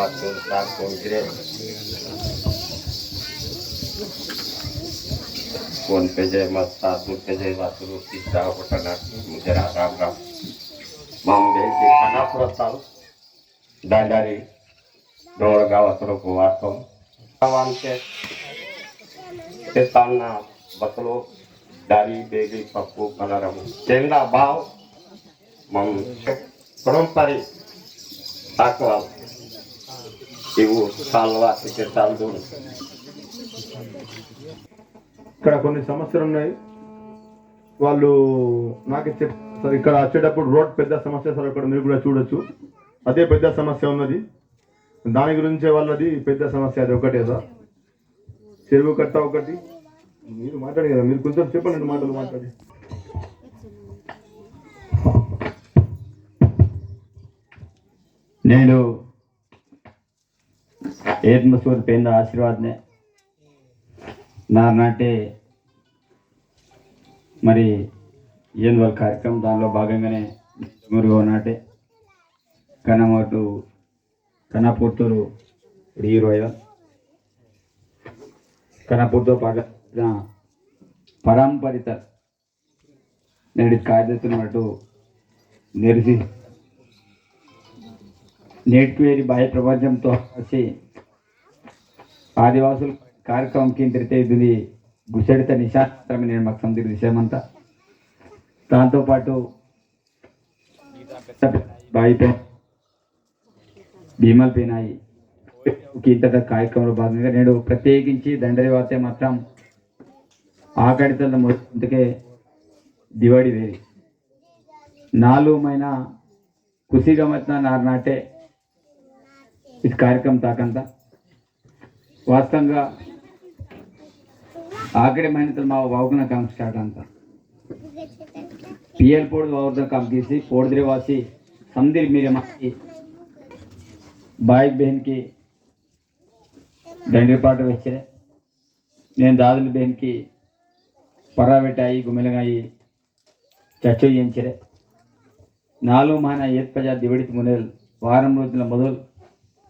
वाचून टाकून गिरे कोण पे जय मस्ता दूर पे जय वासुरू किस्सा होटना मुझे राम राम मग घ्यायचे खानापुरात चालू दांडारी डोळ गावात लोक वाचतो गावांचे ते ताना बसलो दारी बेगी पप्पू कलरम शेंगा भाव मग परंपरे ताकवा ఇవు కాల్వ తాల్దు ఇక్కడ కొన్ని సమస్యలు ఉన్నాయి. వాళ్ళు నాకు సార్ ఇక్కడ వచ్చేటప్పుడు రోడ్ పెద్ద సమస్య సార్, ఇక్కడ మీరు కూడా చూడొచ్చు అదే పెద్ద సమస్య ఉన్నది. దాని గురించే వాళ్ళది పెద్ద సమస్య అది ఒకటే సార్. చెరువు కట్ట ఒకటి మీరు మాట్లాడి కదా, మీరు కొంచెం చెప్పండి మాటలు మాట్లాడి. నేను ಏತ್ ಮಸೂರ್ ಪೇಂದ ಆಶೀರ್ವಾದನೆ నాటే మరి ఏం వాళ్ళ కార్యక్రమం దానిలో భాగంగానే మురుగో నాటే కనమోటు కనపూర్తూరు హీరోయ కనపూర్తో పాట పరంపరిత నేటి కార్యతున్నట్టు నెరిసి నేటికి బాహ్య ప్రపంచంతో వచ్చి ఆదివాసులు కార్యక్రమం కేంద్రిత ఇది గుసడిత నిశాస్త్రమే నేను మాకు సందిగ్ధ విషయమంతా. దాంతోపాటు బాయి భీమల్ పేనాయి ఇంతట కార్యక్రమంలో భాగంగా నేను ప్రత్యేకించి దండరి వాతే మాత్రం ఆకడితల మొదటికే దివాడి వేరి 4 మహినా ఖుషిగా మత్న నాటే ఇది కార్యక్రమం తాకంతా వాస్తవంగా ఆఖరి మహిళతో మా వావుకున్న काम स्टार्ट అంతా పిఎల్ పోడ్ వావుకున్న काम తీసి పోడ్దిరి వాసి సందిర్ మీరే మాకి బాయిక్ బహన్ కి దండి పాట వచ్చే నేను దాదుల బహన్ కి పరావెటాయి గుమెలగాయి చచ్చో ఎంచరే 4 మహినా ఏత్ పజా దివడిత మునేల్ వారం రోజుల మొదలు